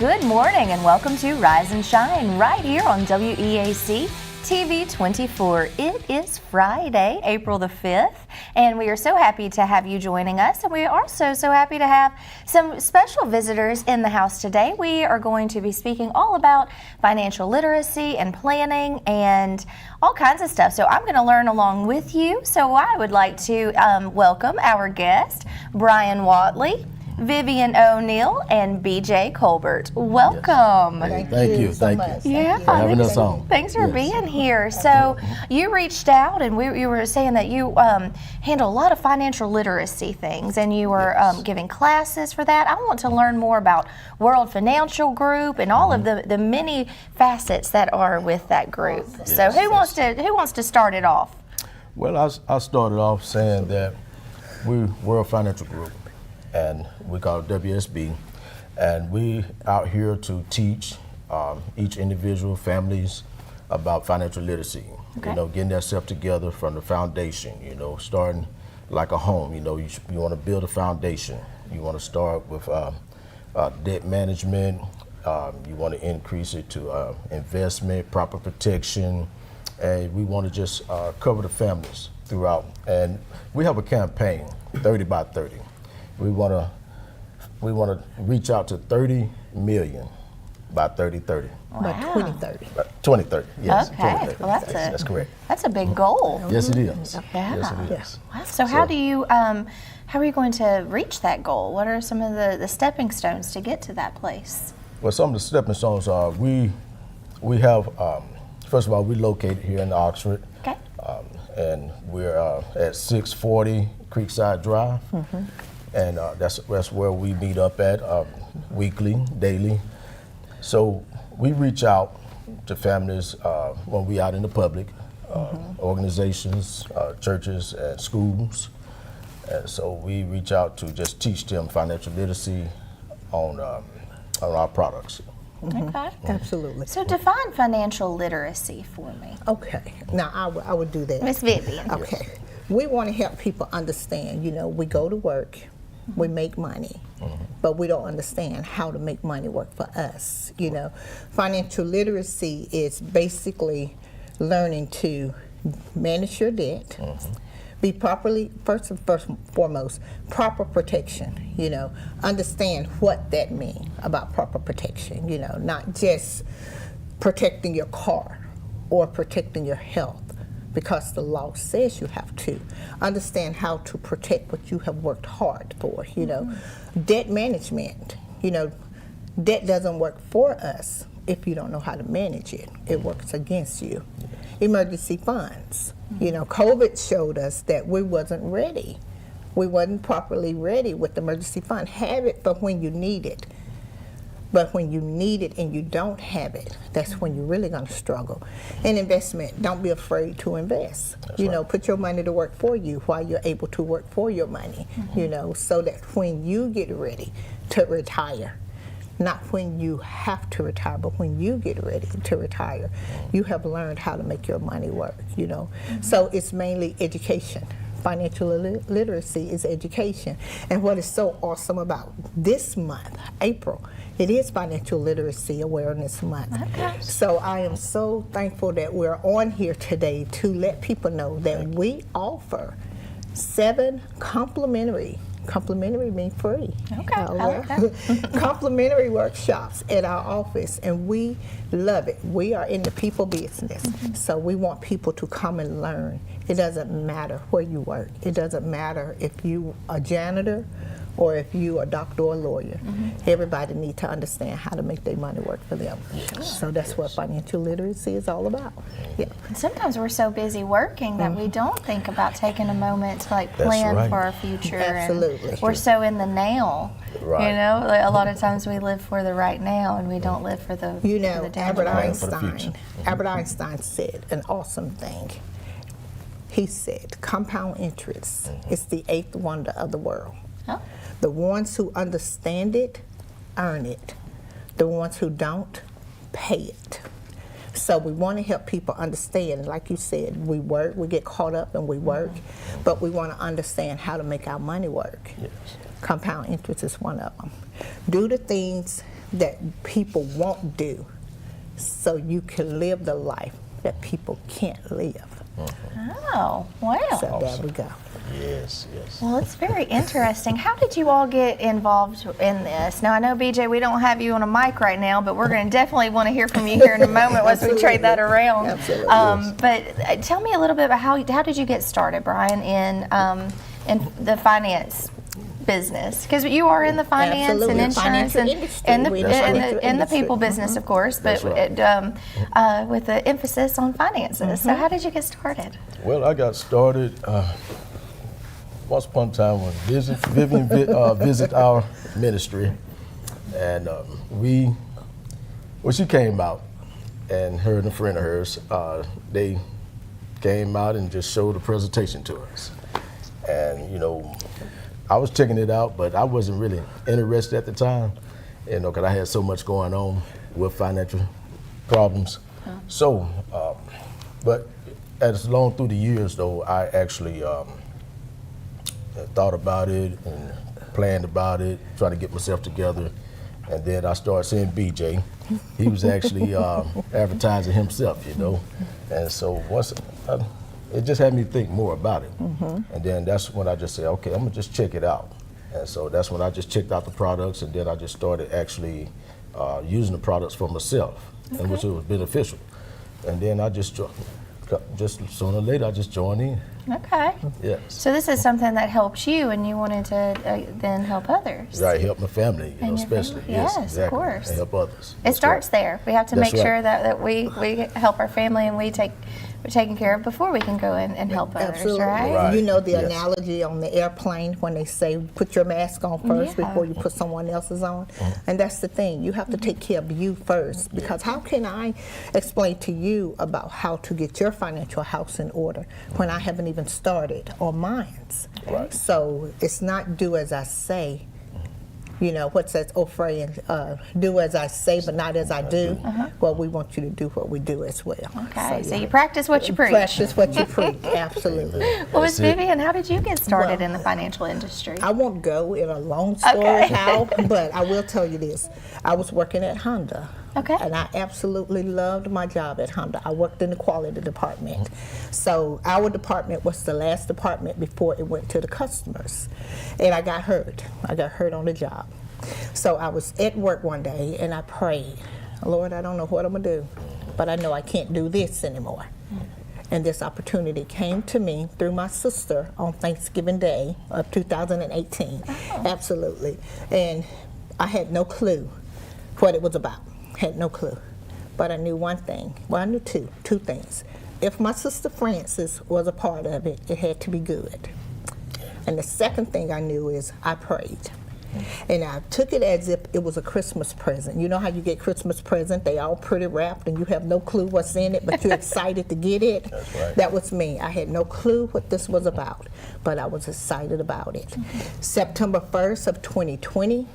Good morning and welcome to Rise and Shine right here on WEAC TV24. It is Friday, April the 5th, and we are so happy to have you joining us, and we are also so happy to have some special visitors in the house today. We are going to be speaking all about financial literacy and planning and all kinds of stuff, so I'm going to learn along with you. So I would like to welcome our guest, Brian Watley, Vivian O'Neill, and BJ Colbert. Welcome. Yes. Thank you so much. Yeah, for having us on. Thanks for being here. So you reached out, and you were saying that you handle a lot of financial literacy things, and you were giving classes for that. I want to learn more about World Financial Group and all of the many facets that are with that group. Yes. So who wants to start it off? Well, I started off saying that we're World Financial Group, and we call it WSB, and we out here to teach each individual families about financial literacy. Okay. You know, getting themselves together from the foundation. You know, starting like a home. You know, you want to build a foundation. You want to start with debt management. You want to increase it to investment, proper protection, and we want to just cover the families throughout. And we have a campaign, 30 by 30. We want to reach out to 30 million by 3030. Wow. By 2030. 2030, yes. Okay, 2030. well That's correct. That's a big goal. Yes, it is. Yeah. Yes, it is. Wow. So how are you going to reach that goal? What are some of the stepping stones to get to that place? Well, some of the stepping stones are we have, first of all, we're located here in Oxford. Okay. And we're at 640 Creekside Drive. Mm-hmm. And that's where we meet up at weekly, daily. So we reach out to families when we out in the public, organizations, churches, and schools. And so we reach out to just teach them financial literacy on our products. Mm-hmm. Okay. Absolutely. So define financial literacy for me. Okay. Now I would do that. Miss Vivian. Okay. We want to help people understand, you know, we go to work, we make money, but we don't understand how to make money work for us. You know, financial literacy is basically learning to manage your debt, be properly, first and foremost, proper protection. You know, understand what that means about proper protection. You know, not just protecting your car or protecting your health, because the law says you have to. Understand how to protect what you have worked hard for, you know. Debt management, you know, debt doesn't work for us if you don't know how to manage it. It works against you. Emergency funds, you know, COVID showed us that we wasn't ready. We wasn't properly ready with the emergency fund. Have it for when you need it. But when you need it and you don't have it, that's when you're really going to struggle. And investment, don't be afraid to invest. You know, put your money to work for you while you're able to work for your money, you know, so that when you get ready to retire, not when you have to retire, but when you get ready to retire, you have learned how to make your money work, you know. So it's mainly education. Financial literacy is education. And what is so awesome about this month, April, it is Financial Literacy Awareness Month. Okay. So I am so thankful that we're on here today to let people know that we offer 7 complimentary means free. Okay, I like that. Complimentary workshops at our office, and we love it. We are in the people business, so we want people to come and learn. It doesn't matter where you work. It doesn't matter if you are a janitor or if you are a doctor or a lawyer. Everybody needs to understand how to make their money work for them. So that's what financial literacy is all about. Yeah. Sometimes we're so busy working that we don't think about taking a moment to like plan for our future. Absolutely. And we're so in the now. Right. You know, like a lot of times we live for the right now and we don't live for the You know, for the Albert Einstein said an awesome thing. He said, compound interest is the 8th wonder of the world. Oh. The ones who understand it, earn it. The ones who don't, pay it. So we want to help people understand, like you said, we work, we get caught up and we work, but we want to understand how to make our money work. Yes. Compound interest is one of them. Do the things that people won't do so you can live the life that people can't live. Oh, wow. So there we go. Yes, yes. Well, it's very interesting. How did you all get involved in this? Now, I know, BJ, we don't have you on a mic right now, but we're going to definitely want to hear from you here in a moment once we trade that around. Absolutely. But tell me a little bit about how did you get started, Brian, in the finance business? Because you are in the finance Absolutely. and insurance and the people business, of course, but with the emphasis on finances. So how did you get started? Well, I got started once upon a time when Vivian visit our ministry, and she came out, and her and a friend of hers, they came out and just showed a presentation to us. And, you know, I was checking it out, but I wasn't really interested at the time, you know, because I had so much going on with financial problems. So, but as long through the years, though, I actually thought about it and planned about it, trying to get myself together. And then I started seeing BJ. He was actually advertising himself, you know. And so once it just had me think more about it. And then that's when I just said, okay, I'm gonna just check it out. And so that's when I just checked out the products, and then I just started actually using the products for myself, and which it was beneficial. And then I just sooner or later, I just joined in. Okay. Yes. So this is something that helps you, and you wanted to then help others. Right, help my family, you know, And your especially. family. Yes, Yes, exactly. of course. And help others. It starts there. We have to That's make sure right. that we help our family, and we're taken care of before we can go and help others, Absolutely. right? Right. You know the Yes. analogy on the airplane when they say put your mask on first Yeah. before you put someone else's on. And that's the thing. You have to take care of you first, because how can I explain to you about how to get your financial house in order when I haven't even started on mine? Right. So it's not do as I say. You know, what's that old phrase, do as I say, but not as I do. Well, we want you to do what we do as well. Okay, so yeah. you practice what you preach. Practice what you preach, absolutely. Well, Miss That's it. Vivian, how did you get started Well, in the financial industry? I won't go in a long story Okay. how, but I will tell you this. I was working at Honda. Okay. And I absolutely loved my job at Honda. I worked in the quality department. So our department was the last department before it went to the customers. And I got hurt. I got hurt on the job. So I was at work one day and I prayed, Lord, I don't know what I'm gonna do, but I know I can't do this anymore. And this opportunity came to me through my sister on Thanksgiving Day of 2018. Absolutely. And I had no clue what it was about. Had no clue. But I knew one thing. Well, I knew two things. If my sister Frances was a part of it, it had to be good. And the second thing I knew is I prayed. And I took it as if it was a Christmas present. You know how you get Christmas present, they all pretty wrapped and you have no clue what's in it, but you're excited to get it? That's right. That was me. I had no clue what this was about, but I was excited about it. September 1st of 2020,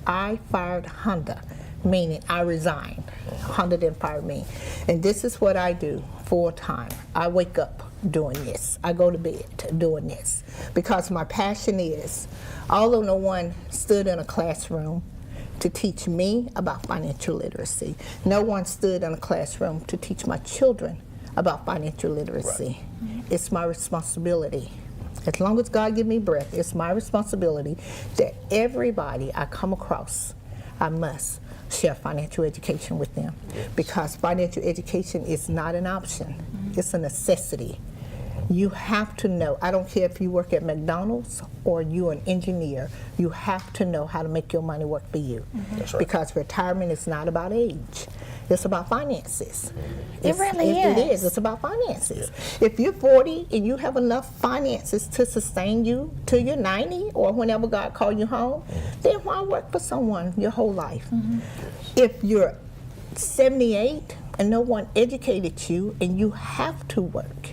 I fired Honda, meaning I resigned. Honda didn't fire me. And this is what I do full time. I wake up doing this. I go to bed doing this because my passion is, although no one stood in a classroom to teach me about financial literacy, no one stood in a classroom to teach my children about financial literacy. Right. It's my responsibility. As long as God give me breath, it's my responsibility that everybody I come across, I must share financial education with them. Yes. Because financial education is not an option, it's a necessity. You have to know, I don't care if you work at McDonald's or you're an engineer, you have to know how to make your money work for you. That's right. Because retirement is not about age, it's about finances. It really is. It is, it's about finances. If you're 40 and you have enough finances to sustain you till you're 90 or whenever God calls you home, then why work for someone your whole life? If you're 78 and no one educated you and you have to work,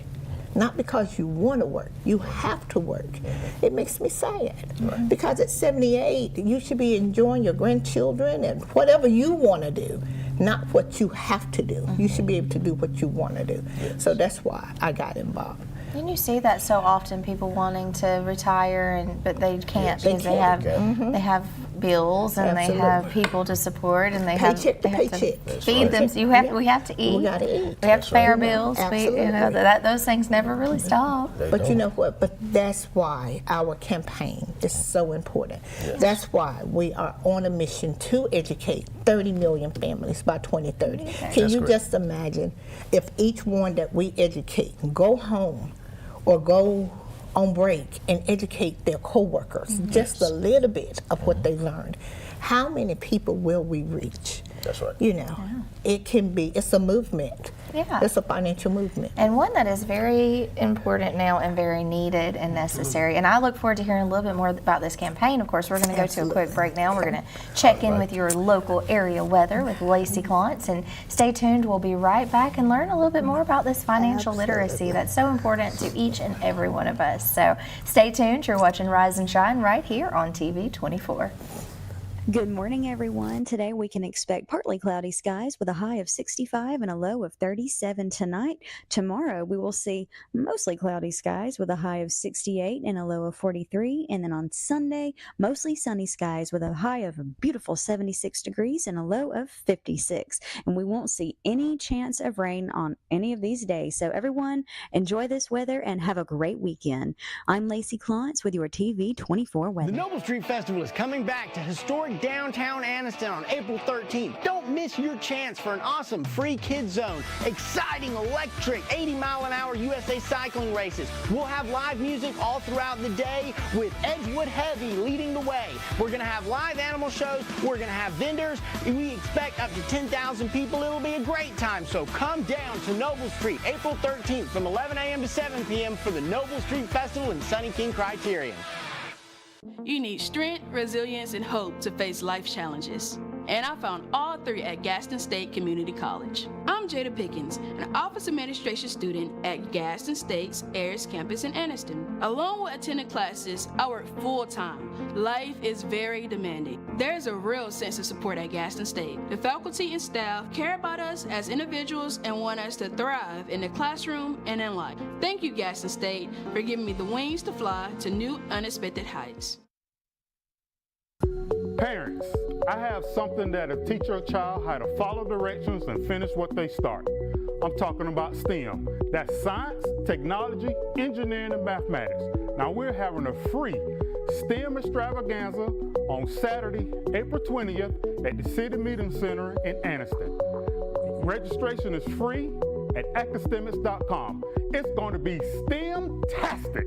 not because you want to work, you have to work. It makes me sad. Right. Because at 78, you should be enjoying your grandchildren and whatever you want to do, not what you have to do. You should be able to do what you want to do. Yes. So that's why I got involved. And you see that so often, people wanting to retire, but they can't because they have bills and they have people to support and they Paycheck to have paycheck. to feed them. So we have to eat. We gotta eat. We have to pay our right. bills. Absolutely. Those things never really stop. But you know what? But that's why our campaign is so important. Yes. That's why we are on a mission to educate 30 million families by 2030. Can you just imagine if each one that we educate go home or go on break and educate their coworkers just a little bit of what they learned? How many people will we reach? That's right. You know, it's a movement. Yeah. It's a financial movement. And one that is very important now and very needed and necessary. And I look forward to hearing a little bit more about this campaign. Of course, we're going to go to a quick break now. We're going to check in with your local area weather with Lacey Klontz. And stay tuned. We'll be right back and learn a little bit more about this financial literacy that's so important to each and every one of us. So stay tuned. You're watching Rise and Shine right here on TV24. Good morning, everyone. Today we can expect partly cloudy skies with a high of 65 and a low of 37 tonight. Tomorrow we will see mostly cloudy skies with a high of 68 and a low of 43. And then on Sunday, mostly sunny skies with a high of a beautiful 76 degrees and a low of 56. And we won't see any chance of rain on any of these days. So everyone, enjoy this weather and have a great weekend. I'm Lacey Klontz with your TV24 weather. The Noble Street Festival is coming back to historic downtown Anniston on April 13th. Don't miss your chance for an awesome free kids zone, exciting electric 80-mile-an-hour USA cycling races. We'll have live music all throughout the day with Edgewood Heavy leading the way. We're going to have live animal shows. We're going to have vendors. We expect up to 10,000 people. It'll be a great time. So come down to Noble Street April 13th from 11 a.m. to 7 p.m. for the Noble Street Festival in Sunny King Criterion. You need strength, resilience, and hope to face life challenges. And I found all three at Gaston State Community College. I'm Jada Pickens, an office administration student at Gaston State's Ayers campus in Anniston. Along with attending classes, I work full-time. Life is very demanding. There's a real sense of support at Gaston State. The faculty and staff care about us as individuals and want us to thrive in the classroom and in life. Thank you, Gaston State, for giving me the wings to fly to new, unexpected heights. Parents, I have something that'll teach your child how to follow directions and finish what they start. I'm talking about STEM. That's science, technology, engineering, and mathematics. Now we're having a free STEM extravaganza on Saturday, April 20th at the City Meeting Center in Anniston. Registration is free at academics.com. It's going to be STEM-tastic.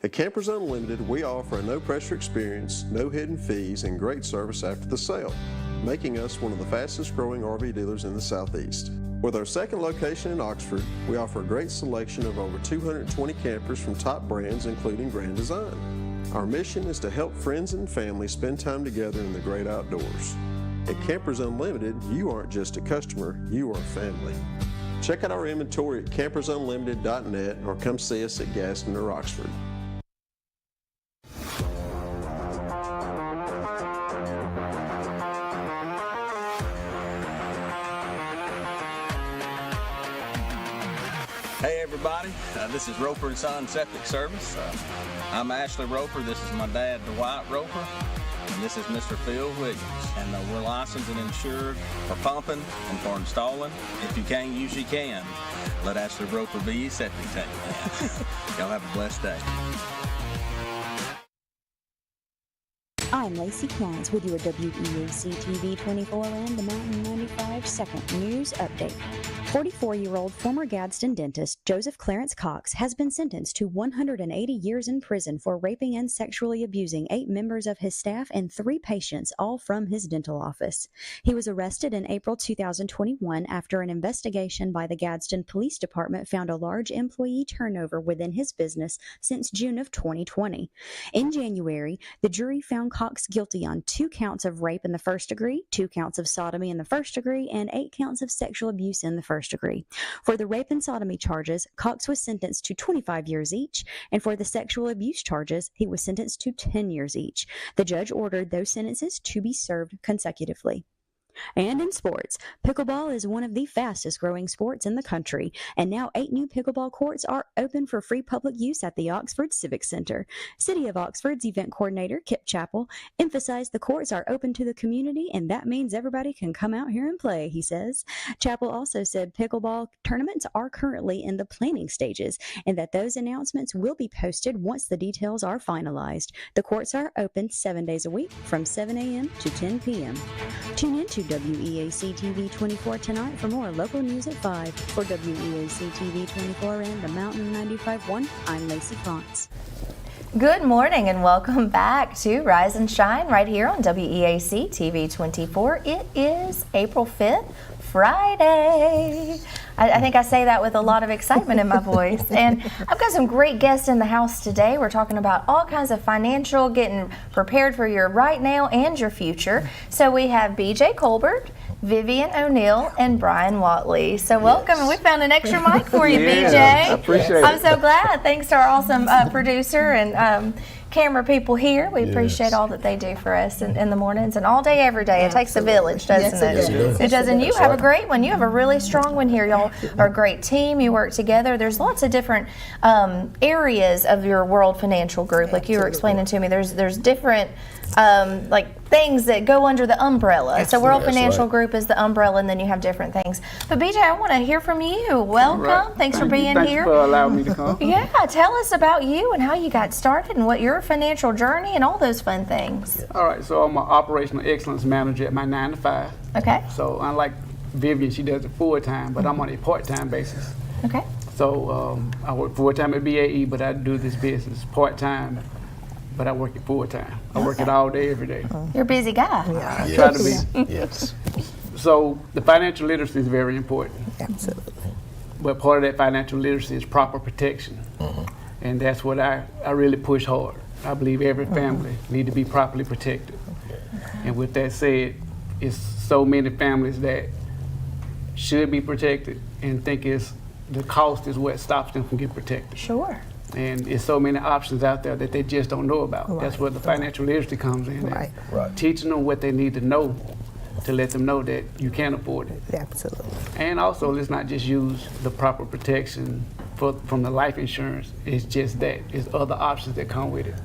At Campers Unlimited, we offer a no-pressure experience, no hidden fees, and great service after the sale, making us one of the fastest-growing RV dealers in the Southeast. With our second location in Oxford, we offer a great selection of over 220 campers from top brands, including Grand Design. Our mission is to help friends and family spend time together in the great outdoors. At Campers Unlimited, you aren't just a customer, you are family. Check out our inventory at campersunlimited.net or come see us at Gaston or Oxford. Hey everybody, this is Roper & Son Septic Service. I'm Ashley Roper, this is my dad Dwight Roper, and this is Mr. Phil Williams. And we're licensed and insured for pumping and for installing. If you can't use, you can. Let Ashley Roper be your septic tank man. Y'all have a blessed day. I'm Lacey Clance with your WEAC TV 24 and the Mountain 95 second news update. 44-year-old former Gadsden dentist Joseph Clarence Cox has been sentenced to 180 years in prison for raping and sexually abusing 8 members of his staff and 3 patients, all from his dental office. He was arrested in April 2021 after an investigation by the Gadsden Police Department found a large employee turnover within his business since June of 2020. In January, the jury found Cox guilty on 2 counts of rape in the first degree, 2 counts of sodomy in the first degree, and 8 counts of sexual abuse in the first degree. For the rape and sodomy charges, Cox was sentenced to 25 years each, and for the sexual abuse charges, he was sentenced to 10 years each. The judge ordered those sentences to be served consecutively. And in sports, pickleball is one of the fastest growing sports in the country, and now 8 new pickleball courts are open for free public use at the Oxford Civic Center. City of Oxford's event coordinator, Kip Chappell, emphasized the courts are open to the community, and that means everybody can come out here and play, he says. Chappell also said pickleball tournaments are currently in the planning stages, and that those announcements will be posted once the details are finalized. The courts are open 7 days a week from 7 a.m. to 10 p.m. Tune in to WEAC TV 24 tonight for more local news at 5. For WEAC TV 24 and the Mountain 95.1, I'm Lacey Clance. Good morning and welcome back to Rise and Shine right here on WEAC TV 24. It is April 5th, Friday. I think I say that with a lot of excitement in my voice. And I've got some great guests in the house today. We're talking about all kinds of financial, getting prepared for your right now and your future. So we have BJ Colbert, Vivian O'Neill, and Brian Watley. So welcome, and we found an extra mic for you, BJ. I appreciate it. I'm so glad. Thanks to our awesome producer and camera people here. We appreciate all that they do for us in the mornings and all day, every day. It takes a village, doesn't it? Yes, it does. It does. And you have a great one. You have a really strong one here. Y'all are a great team. You work together. There's lots of different areas of your World Financial Group, like you were explaining to me. There's different like things that go under the umbrella. So World Financial Group is the umbrella, and then you have different things. But BJ, I want to hear from you. Welcome. Right. Thanks for being Thanks here. for allowing me to come. Yeah, tell us about you and how you got started and what your financial journey and all those fun things. All right, so I'm an operational excellence manager at my 9 to 5. Okay. So unlike Vivian, she does it full time, but I'm on a part-time basis. Okay. So I work full time at BAE, but I do this business part time. But I work it full time. I work it all day, every day. You're a busy guy. I try to be. Yes. So the financial literacy is very important. Absolutely. But part of that financial literacy is proper protection. And that's what I really push hard. I believe every family need to be properly protected. And with that said, it's so many families that should be protected and think the cost is what stops them from getting protected. Sure. And there's so many options out there that they just don't know about. Right. That's where the financial literacy comes in. Right. Right. Teaching them what they need to know to let them know that you can afford it. Absolutely. And also, let's not just use the proper protection from the life insurance. It's just that. There's other options that come with it.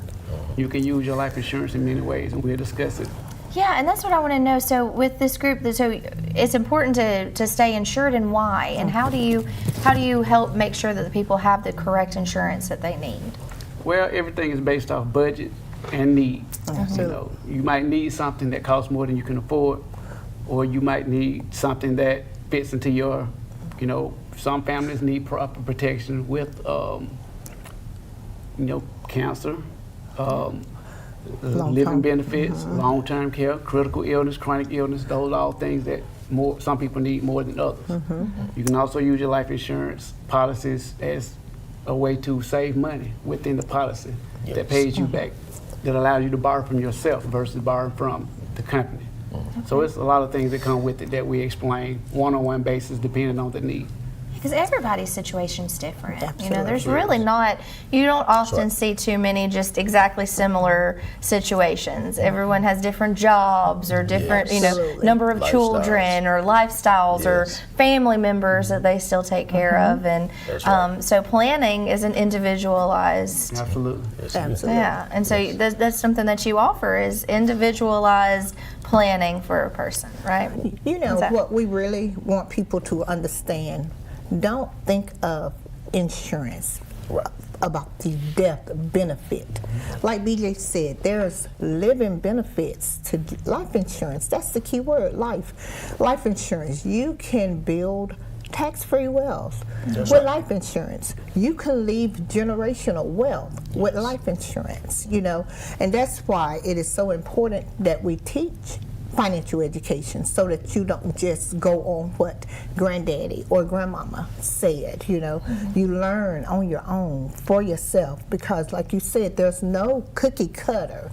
You can use your life insurance in many ways, and we'll discuss it. Yeah, and that's what I want to know. So with this group, so it's important to stay insured, and why? And how do you help make sure that the people have the correct insurance that they need? Well, everything is based off budget and need. You know, you might need something that costs more than you can afford, or you might need something that fits into your, some families need proper protection with, cancer, living benefits, long-term care, critical illness, chronic illness. Those are all things that some people need more than others. You can also use your life insurance policies as a way to save money within the policy that pays you back, that allows you to borrow from yourself versus borrowing from the company. So it's a lot of things that come with it that we explain one-on-one basis depending on the need. Because everybody's situation's different. Absolutely. There's really not, you don't often see too many just exactly similar situations. Everyone has different jobs or different, number of children or lifestyles or family members that they still take care of. And so planning is an individualized. Absolutely. Absolutely. Yeah, and so that's something that you offer is individualized planning for a person, right? What we really want people to understand, don't think of insurance about the death benefit. Like BJ said, there's living benefits to life insurance. That's the key word, life. Life insurance, you can build tax-free wealth with life insurance. You can leave generational wealth with life insurance, you know, and that's why it is so important that we teach financial education, so that you don't just go on what granddaddy or grandmama said, you know. You learn on your own for yourself, because like you said, there's no cookie cutter.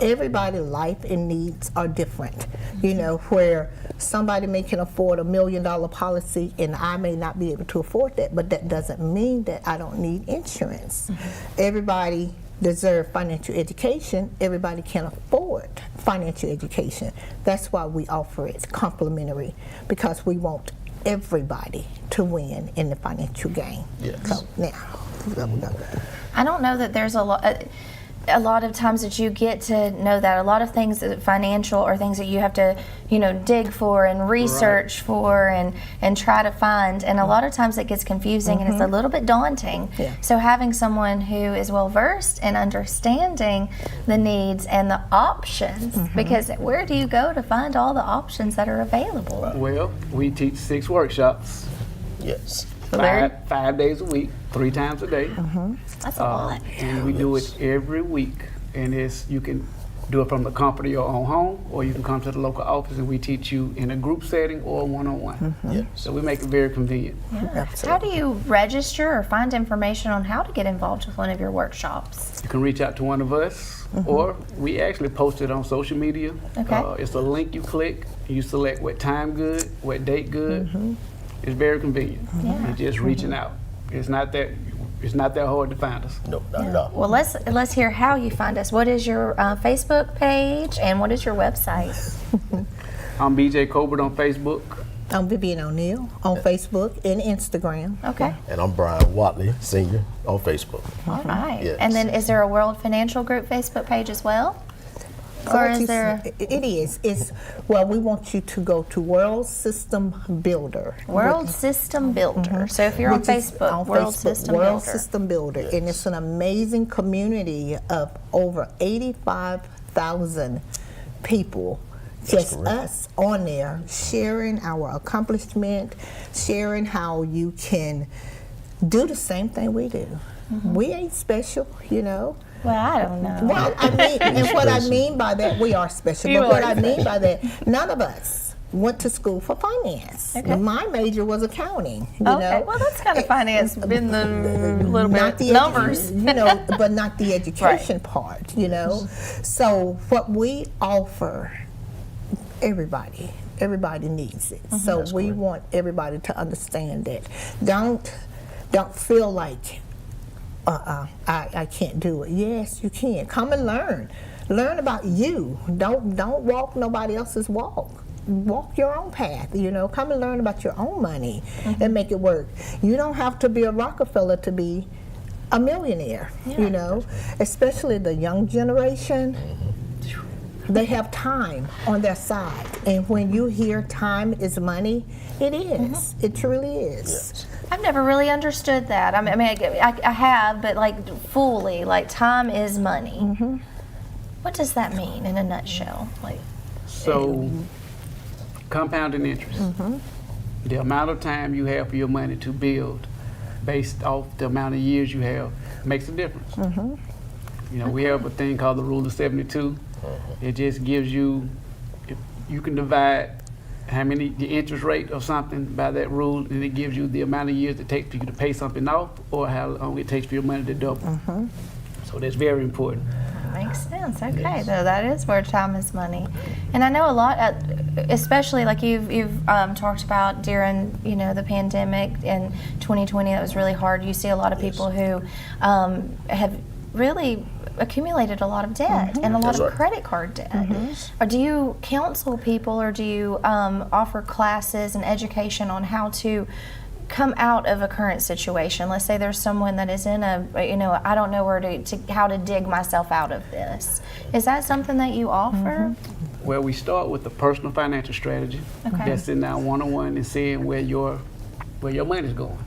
Everybody's life and needs are different, you know, where somebody may can afford $1 million policy and I may not be able to afford that, but that doesn't mean that I don't need insurance. Everybody deserve financial education. Everybody can afford financial education. That's why we offer it complimentary, because we want everybody to win in the financial game. Yes. So now, I don't know that there's a lot of times that you get to know that. A lot of things that financial are things that you have to, you know, dig for and research for and try to find. And a lot of times it gets confusing and it's a little bit daunting. Yeah. So having someone who is well versed in understanding the needs and the options, because where do you go to find all the options that are available? Well, we teach 6 workshops, Yes. 5 days a week, 3 times a day. That's a lot. And we do it every week. And you can do it from the comfort of your own home, or you can come to the local office and we teach you in a group setting or one-on-one. Yes. So we make it very convenient. How do you register or find information on how to get involved with one of your workshops? You can reach out to one of us, or we actually post it on social media. Okay. It's a link you click, you select what time good, what date good. It's very convenient. You're just reaching out. It's not that hard to find us. No, not at all. Well, let's hear how you find us. What is your Facebook page and what is your website? I'm BJ Colbert on Facebook. I'm Vivian O'Neill on Facebook and Instagram. Okay. And I'm Brian Watley, Senior, on Facebook. All right. Yes. And then is there a World Financial Group Facebook page as well? Or is there? It is. It's, well, we want you to go to World System Builder. World System Builder. So if you're on Which is Facebook, World System World Builder. System Builder, and it's an amazing community of over 85,000 people. Just us on there, sharing our accomplishment, sharing how you can do the same thing we do. We ain't special, you know. Well, I don't know. Well, I mean, and what I mean by that, we are special. You But what are I mean by that, none of us went to school for finance. Okay. My major was accounting. You Okay. know? Well, that's kind of finance in the little Not bit the numbers. you know, but not the education part. You know, so what we offer, everybody needs it. So we want everybody to understand that. Don't feel like, I can't do it. Yes, you can. Come and learn. Learn about you. Don't walk nobody else's walk. Walk your own path, you know. Come and learn about your own money and make it work. You don't have to be a Rockefeller to be a millionaire, you know. Especially the young generation. They have time on their side. And when you hear time is money, it is. It truly is. Yes. I've never really understood that. I mean, I have, but like fully, like time is money. What does that mean in a nutshell? Like, So, compounding interest. The amount of time you have for your money to build based off the amount of years you have makes a difference. You know, we have a thing called the rule of 72. It just gives you, if you can divide the interest rate of something by that rule, and it gives you the amount of years it takes for you to pay something off, or how long it takes for your money to double. So that's very important. makes sense. Okay, so that is where time is money. And I know a lot, especially like you've talked about during the pandemic in 2020, that was really hard. You see a lot of people who have really accumulated a lot of debt and a lot of credit card debt. Or do you counsel people, or do you offer classes and education on how to come out of a current situation? Let's say there's someone that is in I don't know how to dig myself out of this. Is that something that you offer? Well, we start with the personal financial strategy. Okay. That's sitting down one-on-one and seeing where your money's going.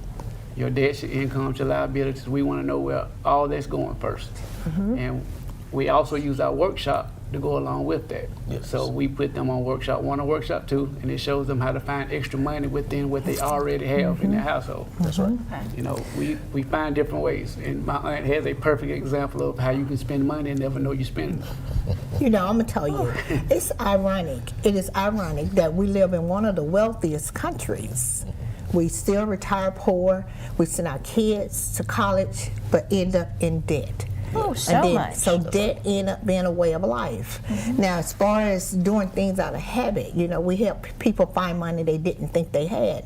your debts, your incomes, your liabilities. We want to know where all that's going first. And we also use our workshop to go along with that. Yes. So we put them on workshop 1 and workshop 2, and it shows them how to find extra money within what they already have in their household. That's right. You know, we find different ways, and my aunt has a perfect example of how you can spend money and never know you're spending it. You know, I'm gonna tell you, it's ironic. It is ironic that we live in one of the wealthiest countries. We still retire poor. We send our kids to college, but end up in debt. Oh, so much. So debt end up being a way of life. Now, as far as doing things out of habit, you know, we help people find money they didn't think they had.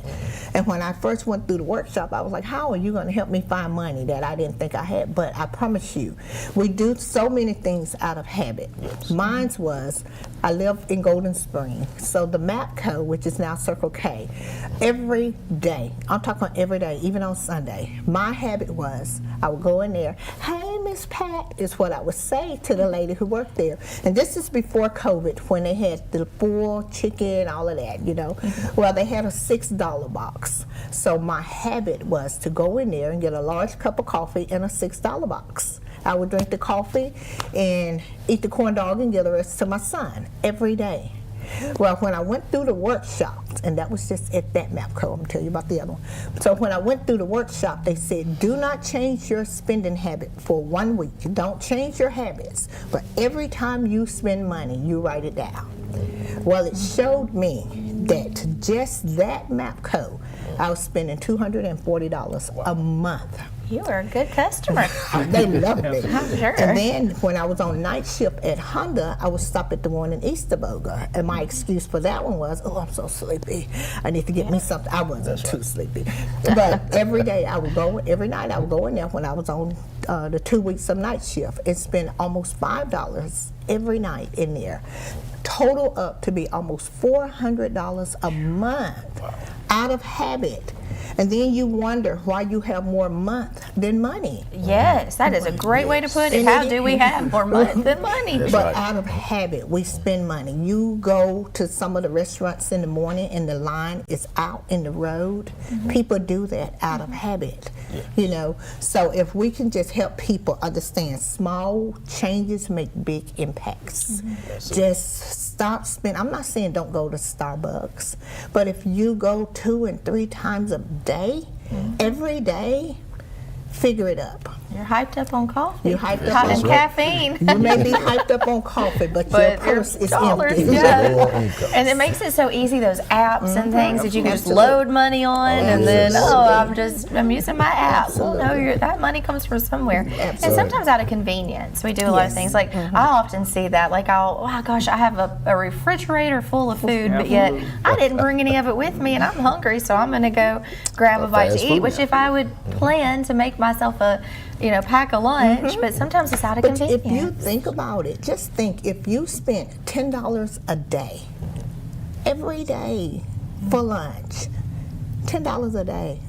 And when I first went through the workshop, I was like, how are you going to help me find money that I didn't think I had? But I promise you, we do so many things out of habit. Mine was, I live in Golden Spring, so the MAPCO, which is now Circle K, every day, I'm talking every day, even on Sunday, my habit was, I would go in there, hey, Miss Pat, is what I would say to the lady who worked there. And this is before COVID, when they had the full chicken, all of that, you know. Well, they had a $6 box. So my habit was to go in there and get a large cup of coffee in a $6 box. I would drink the coffee and eat the corn dog and give the rest to my son every day. Well, when I went through the workshops, and that was just at that MAPCO, I'm going to tell you about the other one. So when I went through the workshop, they said, do not change your spending habit for 1 week. Don't change your habits, but every time you spend money, you write it down. Well, it showed me that just that MAPCO, I was spending $240 a month. You are a good customer. They loved it. I'm sure. And then when I was on night shift at Honda, I would stop at the one in Easterboga. And my excuse for that one was, oh, I'm so sleepy. I need to get me something. I wasn't too sleepy. But every day I would go, every night I would go in there when I was on the 2 weeks of night shift and spend almost $5 every night in there. Total up to be almost $400 a month out of habit. And then you wonder why you have more month than money. Yes, that is a great way to put it. How do we have more month than money? But out of habit, we spend money. You go to some of the restaurants in the morning and the line is out in the road. People do that out of habit, you know. So if we can just help people understand small changes make big impacts. Just stop spending. I'm not saying don't go to Starbucks, but if you go 2 and 3 times a day, every day, figure it up. You're hyped up on coffee. You're hyped up on caffeine. You may be hyped up on coffee, but your purse is empty. And it makes it so easy, those apps and things that you can just load money on, and then, I'm using my app. Well, no, that money comes from somewhere. And sometimes out of convenience, we do a lot of things. Like, I often see that. Like, I have a refrigerator full of food, but yet I didn't bring any of it with me, and I'm hungry, so I'm going to go grab a bite to eat, which if I would plan to make myself a pack a lunch, but sometimes it's out of convenience. If you think about it, just think if you spent $10 a day, every day for lunch, $10 a day,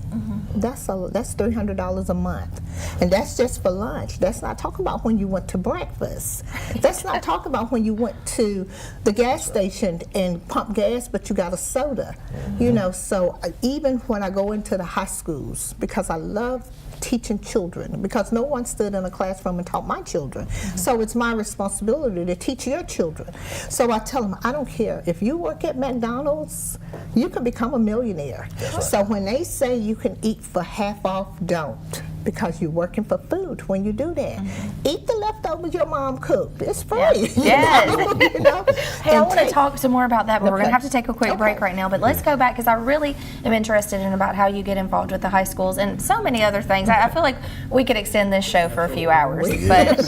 that's $300 a month. And that's just for lunch. That's not talking about when you went to breakfast. That's not talking about when you went to the gas station and pumped gas, but you got a soda. You know, so even when I go into the high schools, because I love teaching children, because no one stood in a classroom and taught my children. So it's my responsibility to teach your children. So I tell them, I don't care. If you work at McDonald's, you can become a millionaire. So when they say you can eat for half off, don't. Because you're working for food when you do that. Eat the leftovers your mom cooked. It's free. Yes. You know? Hey, I want to talk some more about that, but we're going to have to take a quick break right now. But let's go back, because I really am interested in about how you get involved with the high schools and so many other things. I feel like we could extend this show for a few hours. But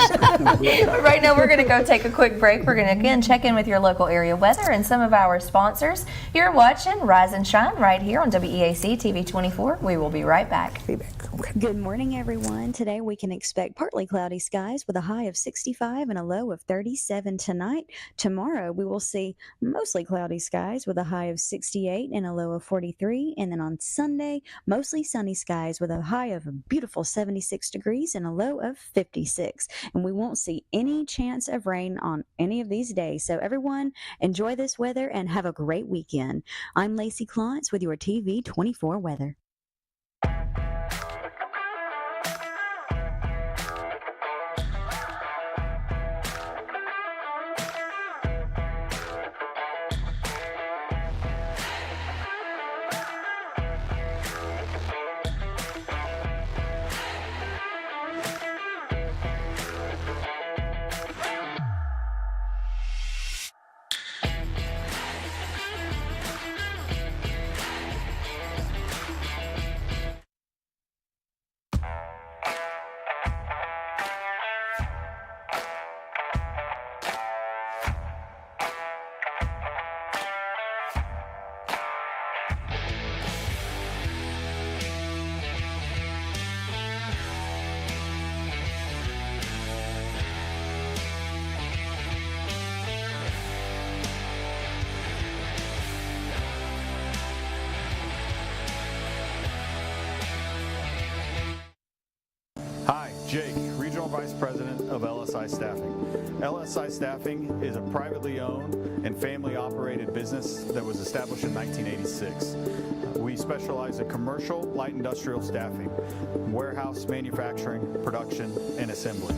right now we're going to go take a quick break. We're going to again check in with your local area weather and some of our sponsors. You're watching Rise and Shine right here on WEAC TV24. We will be right back. Good morning, everyone. Today we can expect partly cloudy skies with a high of 65 and a low of 37 tonight. Tomorrow we will see mostly cloudy skies with a high of 68 and a low of 43. And then on Sunday, mostly sunny skies with a high of a beautiful 76 degrees and a low of 56. And we won't see any chance of rain on any of these days. So everyone, enjoy this weather and have a great weekend. I'm Lacey Klontz with your TV24 weather. Jake, Regional Vice President of LSI Staffing. LSI Staffing is a privately owned and family-operated business that was established in 1986. We specialize in commercial, light industrial staffing, warehouse, manufacturing, production, and assembly.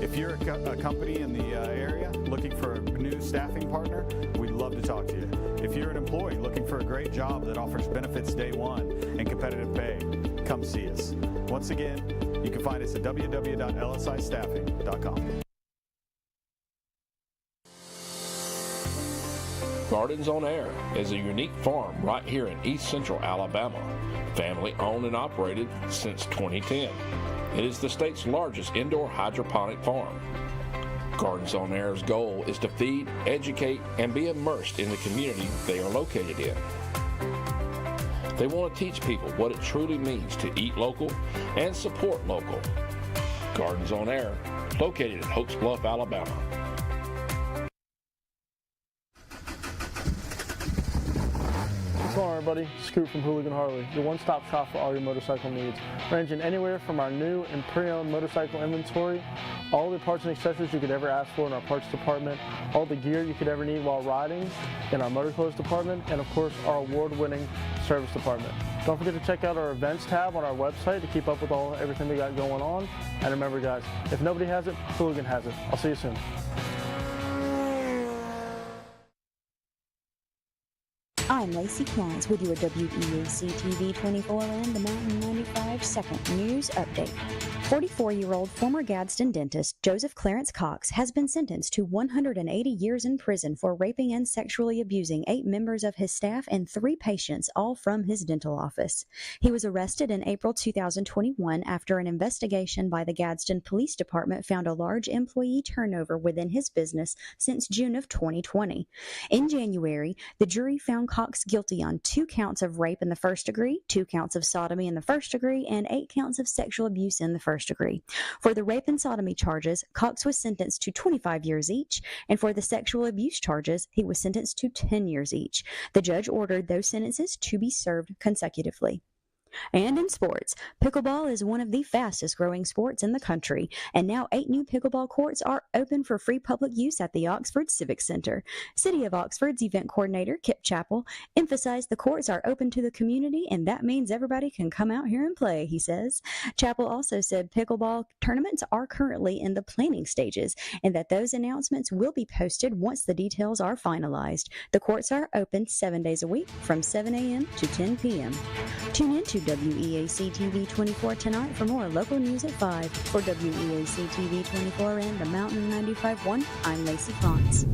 If you're a company in the area looking for a new staffing partner, we'd love to talk to you. If you're an employee looking for a great job that offers benefits day one and competitive pay, come see us. Once again, you can find us at www.lsistaffing.com. Gardens on Air is a unique farm right here in East Central Alabama, family owned and operated since 2010. It is the state's largest indoor hydroponic farm. Gardens on Air's goal is to feed, educate, and be immersed in the community they are located in. They want to teach people what it truly means to eat local and support local. Gardens on Air, located in Oaks Bluff, Alabama. What's going on, everybody? Scoot from Hooligan Harley, your one-stop shop for all your motorcycle needs, ranging anywhere from our new and pre-owned motorcycle inventory, all the parts and accessories you could ever ask for in our parts department, all the gear you could ever need while riding in our motor clothes department, and of course our award-winning service department. Don't forget to check out our events tab on our website to keep up with everything we got going on. And remember, guys, if nobody has it, Hooligan has it. I'll see you soon. I'm Lacey Klons with your WEAC TV24 and the Mountain 95 Second News Update. 44-year-old former Gadsden dentist Joseph Clarence Cox has been sentenced to 180 years in prison for raping and sexually abusing 8 members of his staff and 3 patients, all from his dental office. He was arrested in April 2021 after an investigation by the Gadsden Police Department found a large employee turnover within his business since June of 2020. In January, the jury found Cox guilty on 2 counts of rape in the first degree, 2 counts of sodomy in the first degree, and 8 counts of sexual abuse in the first degree. For the rape and sodomy charges, Cox was sentenced to 25 years each, and for the sexual abuse charges, he was sentenced to 10 years each. The judge ordered those sentences to be served consecutively. And in sports, pickleball is one of the fastest growing sports in the country, and now 8 new pickleball courts are open for free public use at the Oxford Civic Center. City of Oxford's event coordinator, Kip Chappell, emphasized the courts are open to the community, and that means everybody can come out here and play, he says. Chappell also said pickleball tournaments are currently in the planning stages, and that those announcements will be posted once the details are finalized. The courts are open 7 days a week from 7 a.m. to 10 p.m. Tune in to WEAC TV24 tonight for more local news at 5. For WEAC TV24 and the Mountain 95.1, I'm Lacey Klons.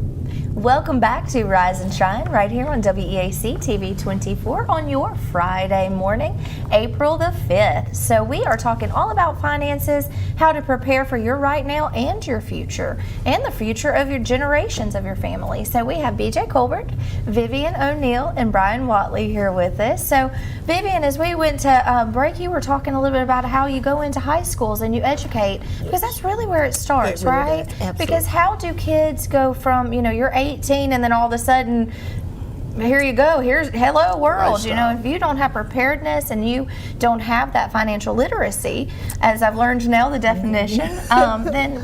Welcome back to Rise and Shine right here on WEAC TV24 on your Friday morning, April the 5th. So we are talking all about finances, how to prepare for your right now and your future, and the future of your generations of your family. So we have BJ Colbert, Vivian O'Neill, and Brian Watley here with us. So Vivian, as we went to break, you were talking a little bit about how you go into high schools and you educate, because that's really where it starts, right? Because how do kids go from, you're 18 and then all of a sudden, here you go, here's hello world. If you don't have preparedness and you don't have that financial literacy, as I've learned now the definition, then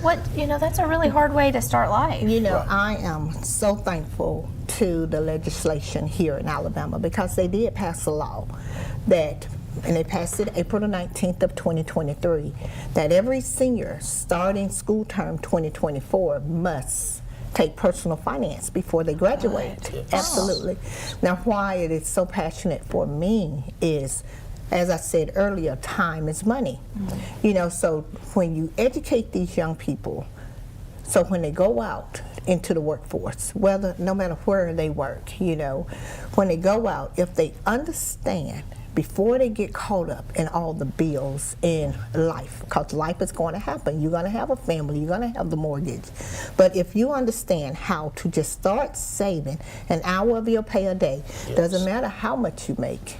that's a really hard way to start life. I am so thankful to the legislation here in Alabama, because they did pass a law and they passed it April the 19th of 2023, that every senior starting school term 2024 must take personal finance before they graduate. Yes. Absolutely. Now, why it is so passionate for me is, as I said earlier, time is money. So when you educate these young people, so when they go out into the workforce, no matter where they work, when they go out, if they understand before they get caught up in all the bills in life, because life is going to happen. You're going to have a family, you're going to have the mortgage. But if you understand how to just start saving an hour of your pay a day, doesn't matter how much you make,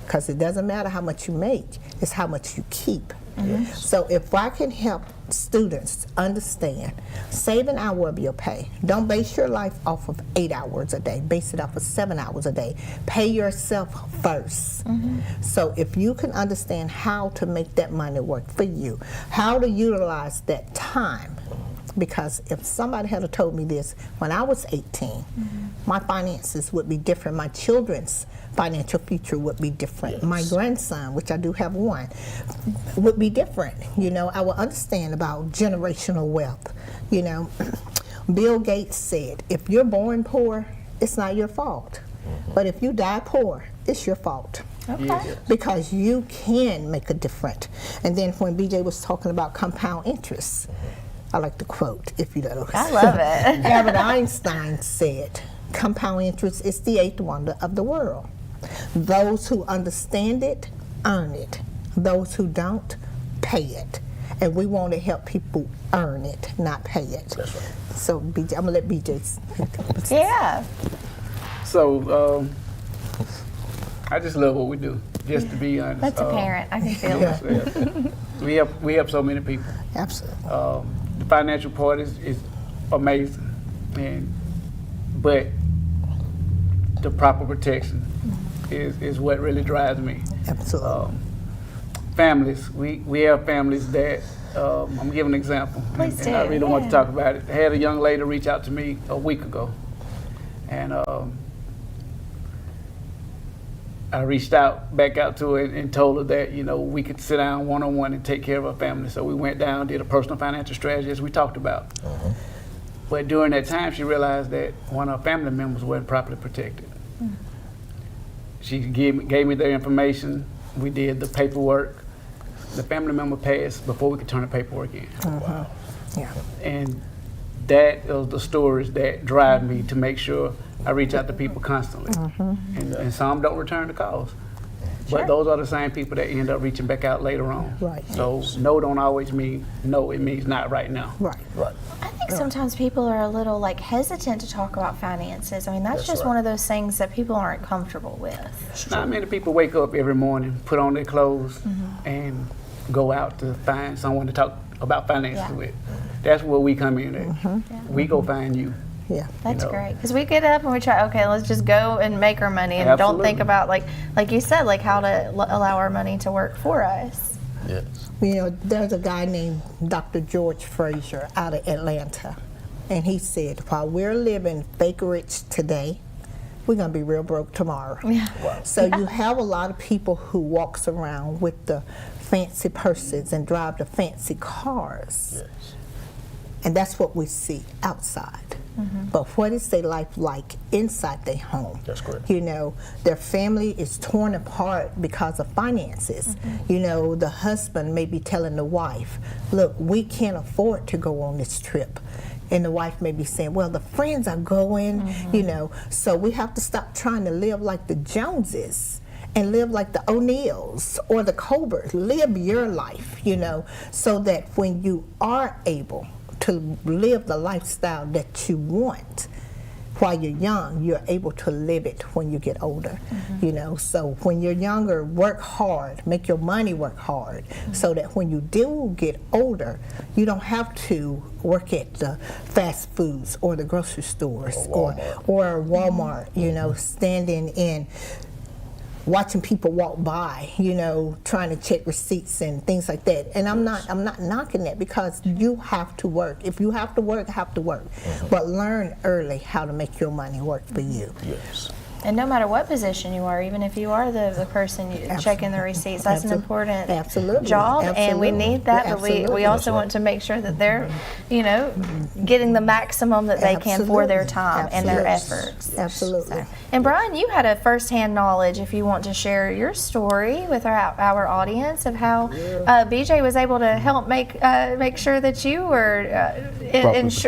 because it doesn't matter how much you make, it's how much you keep. So if I can help students understand, save an hour of your pay. Don't base your life off of 8 hours a day. Base it off of 7 hours a day. Pay yourself first. So if you can understand how to make that money work for you, how to utilize that time, because if somebody had told me this when I was 18, my finances would be different. My children's financial future would be different. My grandson, which I do have one, would be different. You know, I will understand about generational wealth. You know, Bill Gates said, if you're born poor, it's not your fault. But if you die poor, it's your fault. Because you can make a difference. And then when BJ was talking about compound interest, I like the quote, if you know. I love it. Albert Einstein said, compound interest is the 8th wonder of the world. Those who understand it, earn it. Those who don't, pay it. And we want to help people earn it, not pay it. That's right. So BJ, I'm going to let BJ. Yeah. So I just love what we do, just to be honest. That's a parent. I can feel it. We help so many people. Absolutely. The financial part is amazing, but the proper protection is what really drives me. Absolutely. Families, we have families that, I'm giving an example, Please and I really don't want to talk about it. I had a young lady reach out to me a week ago, and I reached back out to her and told her that, you know, we could sit down one-on-one and take care of our family. So we went down, did a personal financial strategy as we talked about. But during that time, she realized that one of her family members wasn't properly protected. She gave me their information. We did the paperwork. The family member passed before we could turn the paperwork in. Wow. Yeah. And that is the stories that drive me to make sure I reach out to people constantly. And some don't return the calls. But those are the same people that end up reaching back out later on. Right. So no don't always mean no, it means not right now. Right. I think sometimes people are a little like hesitant to talk about finances. I mean, that's just one of those things that people aren't comfortable with. Not many people wake up every morning, put on their clothes, and go out to find someone to talk about finances with. That's where we come in at. We go find you. Yeah, that's great. Because we get up and we try, okay, let's just go and make our money and don't think about, like you said, like how to allow our money to work for us. Yes. You know, there's a guy named Dr. George Fraser out of Atlanta, and he said, while we're living fake rich today, we're going to be real broke tomorrow. So you have a lot of people who walks around with the fancy purses and drive the fancy cars. And that's what we see outside. But what is their life like inside their home? That's correct. You know, their family is torn apart because of finances. You know, the husband may be telling the wife, look, we can't afford to go on this trip. And the wife may be saying, well, the friends are going, you know, so we have to stop trying to live like the Joneses and live like the O'Neills or the Colberts. Live your life, you know, so that when you are able to live the lifestyle that you want while you're young, you're able to live it when you get older. You know, so when you're younger, work hard, make your money work hard, so that when you do get older, you don't have to work at the fast foods or the grocery stores or Walmart, you know, standing in watching people walk by, you know, trying to check receipts and things like that. And I'm not knocking that, because you have to work. If you have to work, have to work. But learn early how to make your money work for you. Yes. And no matter what position you are, even if you are the person checking the receipts, that's an important job, and we need that. But we also want to make sure that they're, you know, getting the maximum that they can for their time and their efforts. Absolutely. So, and Brian, you had a firsthand knowledge, if you want to share your story with our audience, of how BJ was able to help make sure that you were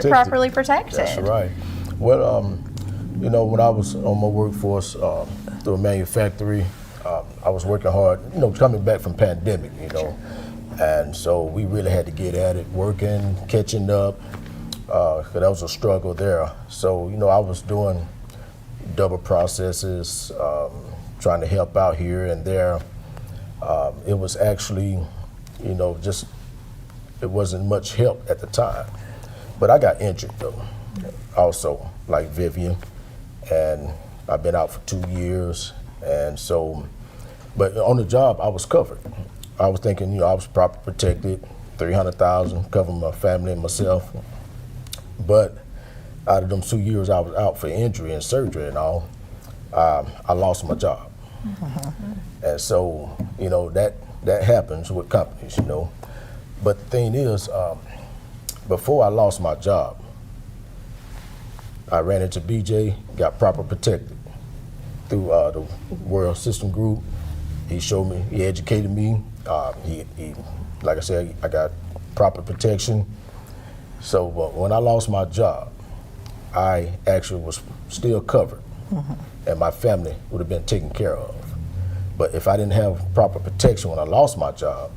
properly protected. That's right. Well, you know, when I was on my workforce through a manufactory, I was working hard, you know, coming back from pandemic, you know, and so we really had to get at it, working, catching up, because that was a struggle there. So, you know, I was doing double processes, trying to help out here and there. It was actually you know, just it wasn't much help at the time. But I got injured though, also like Vivian, and I've been out for 2 years, and so, but on the job I was covered. I was thinking, you know, I was properly protected, $300,000, covering my family and myself. But out of them 2 years I was out for injury and surgery and all, I lost my job. And so, you know, that happens with companies, you know. But the thing is, before I lost my job, I ran into BJ, got proper protected through the World System Group. He showed me, he educated me. He, like I said, I got proper protection. So when I lost my job, I actually was still covered, and my family would have been taken care of. But if I didn't have proper protection when I lost my job,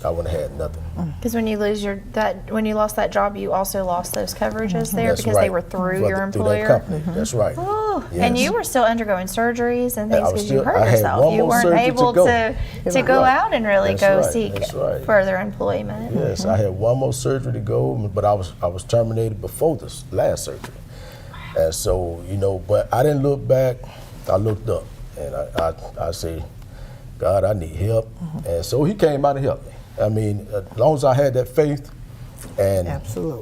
I wouldn't have had nothing. Because when you lose when you lost that job, you also lost those coverages there. That's because right. they were through your Through employer. that company. That's right. Oh, Yes. and you were still undergoing surgeries and Yeah, things I was because you still- hurt I had yourself. one You more weren't surgery able to go. to go Right. out and really That's go right. seek That's right. further employment. Yes, I had one more surgery to go, but I was terminated before this last surgery. And so, you know, but I didn't look back, I looked up, and I say, God, I need help. And so he came out to help me. I mean, as long as I had that faith, and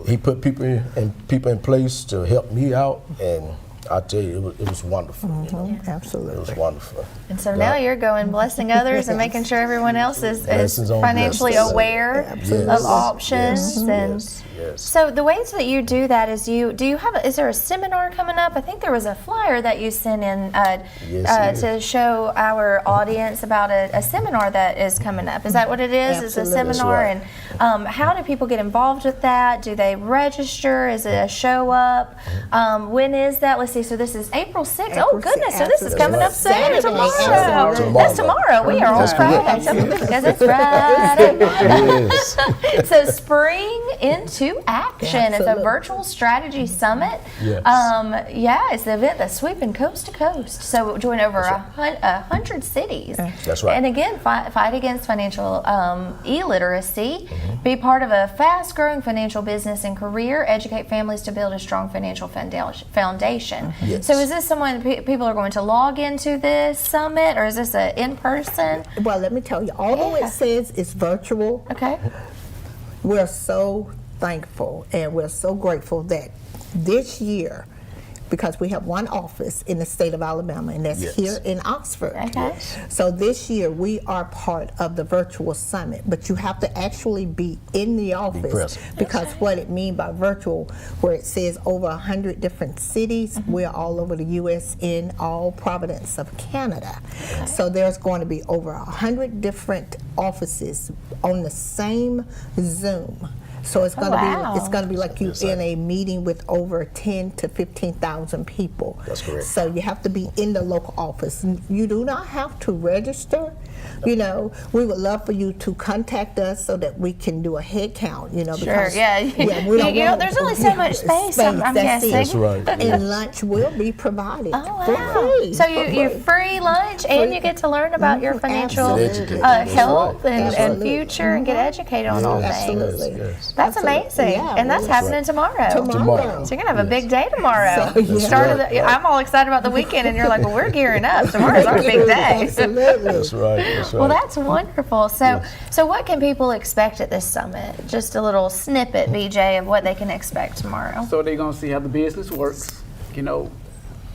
he put people in place to help me out, and I tell you, it was wonderful. You know? Absolutely. It was wonderful. And so now you're going blessing others and making sure everyone else is Blessings on financially blessings. aware Yes. of options. Yes. And Yes. so the ways that you do that is is there a seminar coming up? I think there was a flyer that you sent in to show our audience about a seminar that is coming up. Is that what it is? It's a Absolutely. seminar. That's And how do people get involved with that? Do they register? Is it a show up? When is that? Let's see. So this is April 6th. Oh, April goodness. 6th. So this is coming up soon. Saturday. Tomorrow. Absolutely. That's tomorrow. We are on That's Friday. correct. Because it's Friday. Yes. So spring into action. It's a Absolutely. virtual strategy summit. Yes. Yeah, it's the event that's sweeping coast to coast. So we'll join over 100 cities. That's right. And again, fight against financial illiteracy. Be part of a fast-growing financial business and career. Educate families to build a strong financial foundation. Yes. So is this someone people are going to log into this summit, or is this a in-person? Well, let me tell you, although it says it's virtual, Okay. we're so thankful and we're so grateful that this year, because we have one office in the state of Alabama, and that's Yes. here in Oxford. Okay. So this year we are part of the virtual summit, but you have to actually be in the office present. because what it means by virtual, where it says over 100 different cities, we're all over the U.S. in all province of Canada. So there's going to be over 100 different offices on the same Zoom. So it's going to be like you in a meeting with over 10 to 15,000 people. That's correct. So you have to be in the local office. You do not have to register. You know, we would love for you to contact us so that we can do a head count. You know, Sure. because Yeah. we don't want- there's only so much space. I'm that's guessing. it. That's right. And lunch will be provided Oh, for wow. free. So for you free. free lunch and you get to learn about your financial Get educated. That's health right. and Absolutely. future and get educated on all things. Absolutely. Yes. That's Absolutely. amazing. Yeah, And that's well, happening tomorrow. Tomorrow. So you're going to have a big day tomorrow. So, yeah. Start of right. the, I'm all excited about the weekend, and you're like, well, we're gearing up. Tomorrow's our big day. Absolutely. That's right. That's right. Well, that's wonderful. So what can people expect at this summit? Just a little snippet, BJ, of what they can expect tomorrow. So they're going to see how the business works. You know,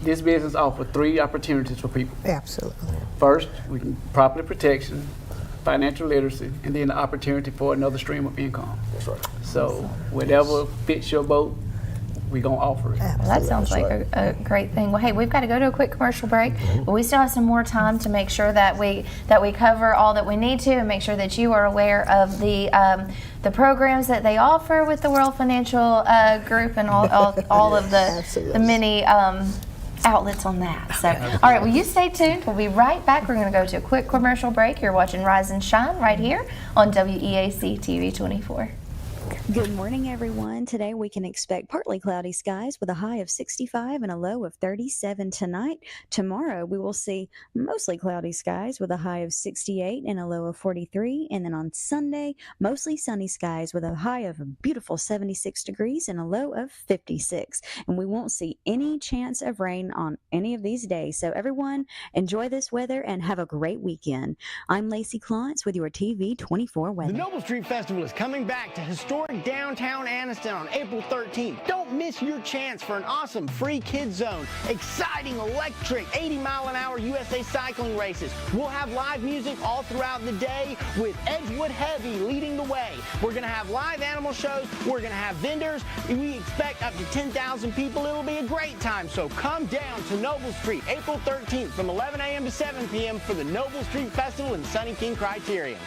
this business offers 3 opportunities for people. Absolutely. First, we can property protection, financial literacy, and then the opportunity for another stream of income. That's right. So whatever fits your boat, we're going to offer it. Well, that sounds like a great thing. Well, hey, we've got to go to a quick commercial break, but we still have some more time to make sure that we cover all that we need to, and make sure that you are aware of the programs that they offer with the World Financial Group and all of the many outlets on that. So, all right, well, you stay tuned. We'll be right back. We're going to go to a quick commercial break. You're watching Rise and Shine right here on WEAC TV 24. Good morning, everyone. Today we can expect partly cloudy skies with a high of 65 and a low of 37 tonight. Tomorrow we will see mostly cloudy skies with a high of 68 and a low of 43. And then on Sunday, mostly sunny skies with a high of a beautiful 76 degrees and a low of 56. And we won't see any chance of rain on any of these days. So everyone, enjoy this weather and have a great weekend. I'm Lacey Klontz with your TV24 weather. The Noble Street Festival is coming back to historic downtown Anniston on April 13th. Don't miss your chance for an awesome free kids zone, exciting electric 80-mile-an-hour USA cycling races. We'll have live music all throughout the day with Edgewood Heavy leading the way. We're going to have live animal shows. We're going to have vendors. We expect up to 10,000 people. It'll be a great time. So come down to Noble Street April 13th from 11 a.m. to 7 p.m. for the Noble Street Festival in Sunny King Criterion.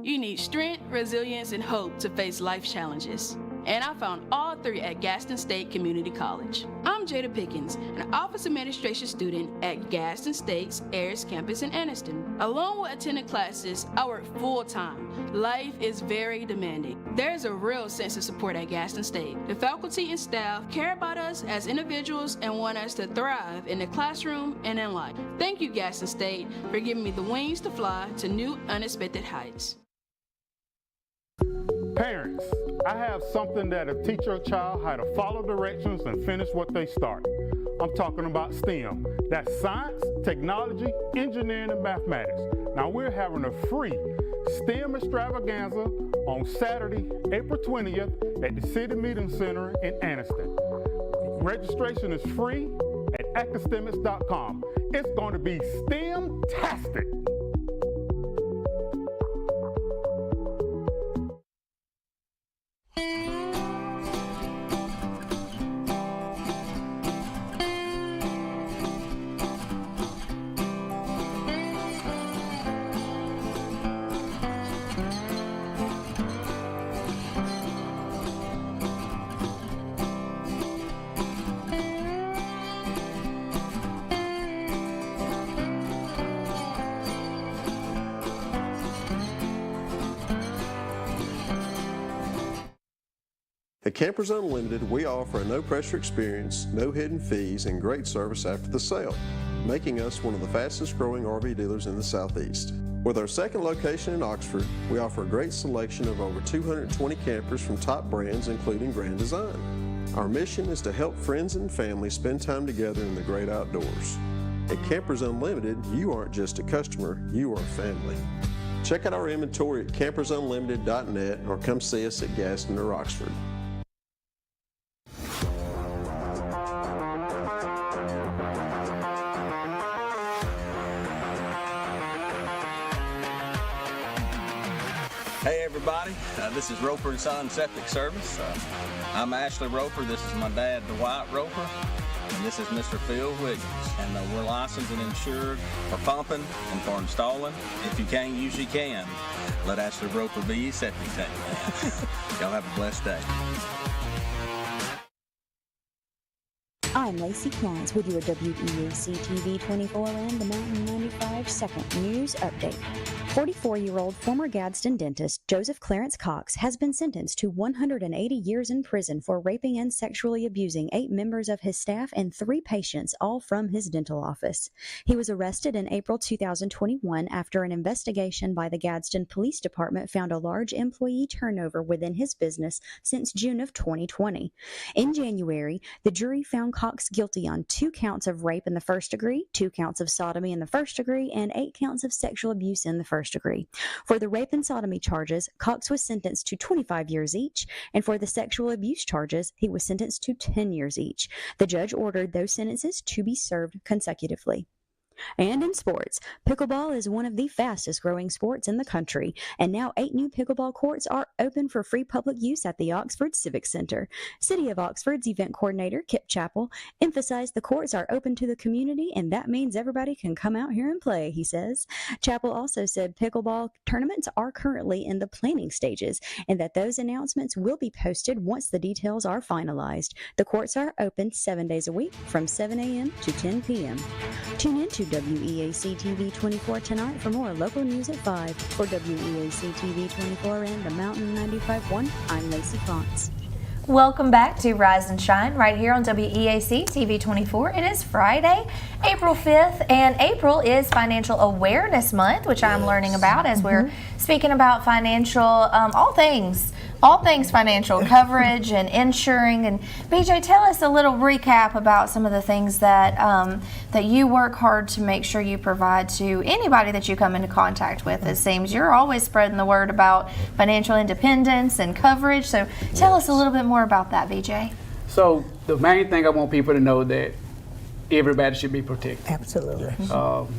You need strength, resilience, and hope to face life challenges. And I found all three at Gaston State Community College. I'm Jada Pickens, an office administration student at Gaston State's Ayers campus in Anniston. Along with attending classes, I work full-time. Life is very demanding. There's a real sense of support at Gaston State. The faculty and staff care about us as individuals and want us to thrive in the classroom and in life. Thank you, Gaston State, for giving me the wings to fly to new, unexpected heights. Parents, I have something that'll teach your child how to follow directions and finish what they start. I'm talking about STEM. That's science, technology, engineering, and mathematics. Now we're having a free STEM extravaganza on Saturday, April 20th at the City Meeting Center in Anniston. Registration is free at academics.com. It's going to be STEM-tastic. At Campers Unlimited, we offer a no-pressure experience, no hidden fees, and great service after the sale, making us one of the fastest-growing RV dealers in the Southeast. With our second location in Oxford, we offer a great selection of over 220 campers from top brands, including Grand Design. Our mission is to help friends and family spend time together in the great outdoors. At Campers Unlimited, you aren't just a customer, you are family. Check out our inventory at campersunlimited.net or come see us at Gaston or Oxford. Hey everybody, this is Roper & Son Septic Service. I'm Ashley Roper, this is my dad Dwight Roper, and this is Mr. Phil Wiggins. And we're licensed and insured for pumping and for installing. If you can't use, you can. Let Ashley Roper be your septic tank man. Y'all have a blessed day. I'm Lacey Klontz with your WEAC TV24 and the Mountain 95 Second News Update. 44-year-old former Gadsden dentist Joseph Clarence Cox has been sentenced to 180 years in prison for raping and sexually abusing 8 members of his staff and 3 patients, all from his dental office. He was arrested in April 2021 after an investigation by the Gadsden Police Department found a large employee turnover within his business since June of 2020. In January, the jury found Cox guilty on 2 counts of rape in the first degree, 2 counts of sodomy in the first degree, and 8 counts of sexual abuse in the first degree. For the rape and sodomy charges, Cox was sentenced to 25 years each, and for the sexual abuse charges, he was sentenced to 10 years each. The judge ordered those sentences to be served consecutively. And in sports, pickleball is one of the fastest growing sports in the country, and now 8 new pickleball courts are open for free public use at the Oxford Civic Center. City of Oxford's event coordinator, Kip Chappell, emphasized the courts are open to the community, and that means everybody can come out here and play, he says. Chappell also said pickleball tournaments are currently in the planning stages, and that those announcements will be posted once the details are finalized. The courts are open 7 days a week from 7 a.m. to 10 p.m. Tune in to WEAC TV 24 tonight for more local news at 5. For WEAC TV 24 and the Mountain 95.1, I'm Lacey Ponce. Welcome back to Rise and Shine right here on WEAC TV 24. It is Friday, April 5th, and April is Financial Awareness Month, which I'm learning about as we're speaking about financial, all things financial coverage and insuring. And BJ, tell us a little recap about some of the things that that you work hard to make sure you provide to anybody that you come into contact with. It seems you're always spreading the word about financial independence and coverage. So tell us a little bit more about that, BJ. So the main thing I want people to know that everybody should be protected. Absolutely.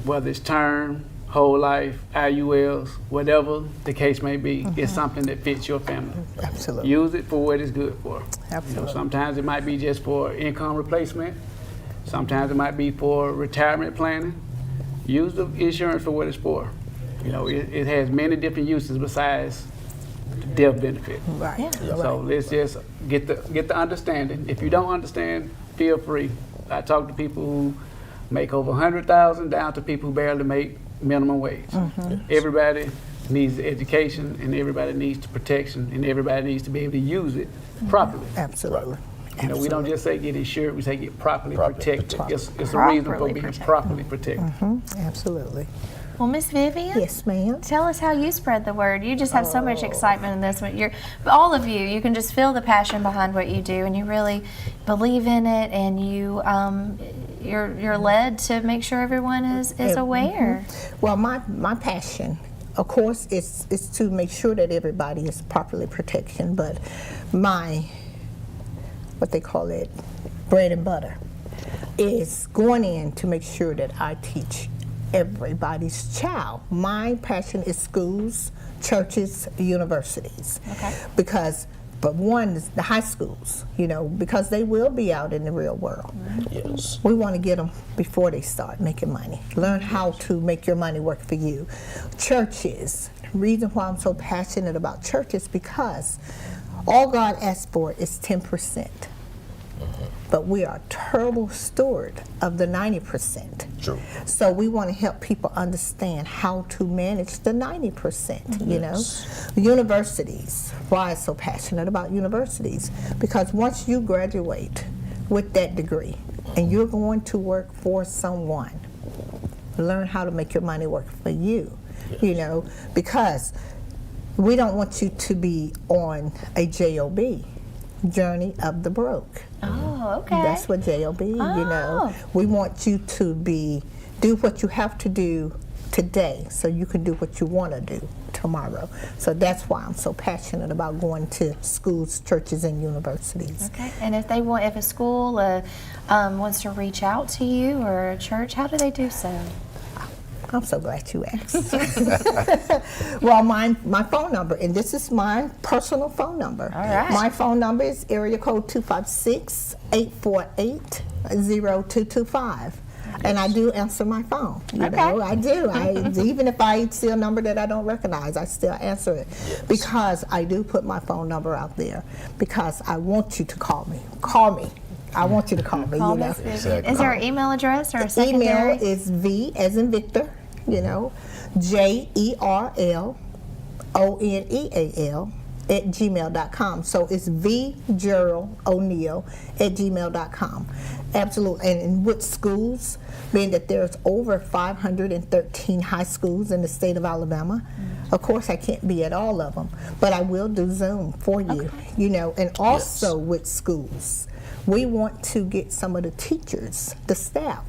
Whether it's term, whole life, IULs, whatever the case may be, it's something that fits your family. Absolutely. Use it for what it's good for. Absolutely. You know, sometimes it might be just for income replacement. Sometimes it might be for retirement planning. Use the insurance for what it's for. You know, it has many different uses besides the death benefit. Right. Yeah. So let's just get the understanding. If you don't understand, feel free. I talk to people who make over $100,000 down to people who barely make minimum wage. Everybody needs the education, and everybody needs the protection, and everybody needs to be able to use it properly. Absolutely. You know, we don't just say get insured, we say get properly protected. It's a reason for being properly protected. Absolutely. Well, Miss Vivian, yes, ma'am. Tell us how you spread the word. You just have so much excitement in this one. All of you can just feel the passion behind what you do, and you really believe in it, and you're led to make sure everyone is aware. Well, my passion, of course, is to make sure that everybody is properly protected, but what they call it, bread and butter, is going in to make sure that I teach everybody's child. My passion is schools, churches, universities. Okay. But one is the high schools, you know, because they will be out in the real world. Yes. We want to get them before they start making money. Learn how to make your money work for you. Churches. The reason why I'm so passionate about churches because all God asks for is 10%. But we are terrible steward of the 90%. True. So we want to help people understand how to manage the 90%, you know. Universities. Why I'm so passionate about universities? Because once you graduate with that degree and you're going to work for someone, learn how to make your money work for you, you know, because we don't want you to be on a JOB, journey of the broke. Oh, okay. That's what JOB, you know. We want you to do what you have to do today so you can do what you want to do tomorrow. So that's why I'm so passionate about going to schools, churches, and universities. Okay. And if a school wants to reach out to you or a church, how do they do so? I'm so glad you asked. Well, my phone number, and this is my personal phone number. All right. My phone number is area code 256-848-0225. And I do answer my phone. You know, I do. Even if I see a number that I don't recognize, I still answer it. Yes. Because I do put my phone number out there because I want you to call me. Call me. I want you to call me, you know. Exactly. Is there an email address or a secondary? Email is V as in Victor, you know, JERLONEAL @gmail.com. So it's VGeraldO'Neal@gmail.com. Absolutely. And with schools, being that there's over 513 high schools in the state of Alabama, of course I can't be at all of them, but I will do Zoom for you, you know, and also with schools. We want to get some of the teachers, the staff,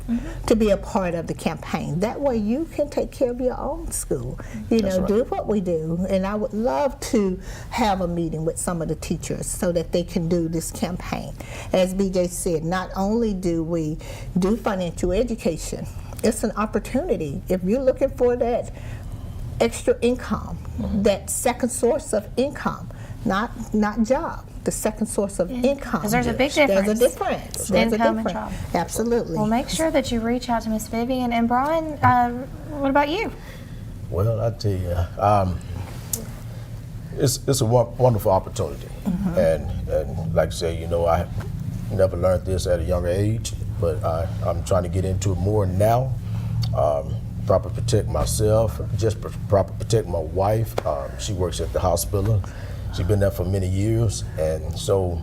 to be a part of the campaign. That way you can take care of your own school, you know, do what we do. And I would love to have a meeting with some of the teachers so that they can do this campaign. As BJ said, not only do we do financial education, it's an opportunity. If you're looking for that extra income, that second source of income, not job, the second source of income. Because there's a big difference. There's a difference. There's income a difference. and job. Absolutely. Well, make sure that you reach out to Miss Vivian. And Brian, what about you? Well, I tell you, it's a wonderful opportunity. And like I say, you know, I never learned this at a younger age, but I'm trying to get into it more now. proper protect myself, just proper protect my wife. She works at the hospital. She's been there for many years, and so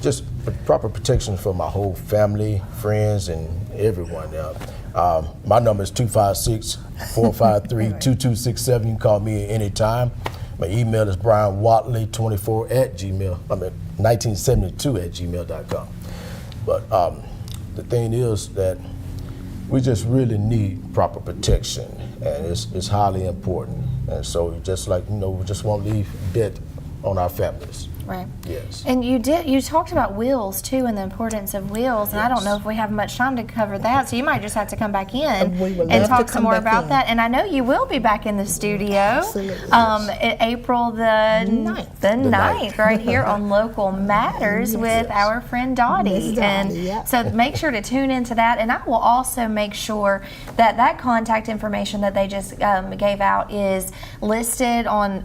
just proper protection for my whole family, friends, and everyone there. My number is 256-453-2267. You can call me at any time. My email is brianwatley1972@gmail.com. But the thing is that we just really need proper protection, and it's highly important. And so just like, we just won't leave debt on our families. Right. Yes. And you talked about wills too, and the importance of wills, and I don't know if we have much time to cover that, so you might just have to come back in and talk some more about that. And I know you will be back in the studio. Absolutely. April the 9th, right here on Local Matters with our friend Dottie. And so make sure to tune into that, and I will also make sure that contact information that they just gave out is listed on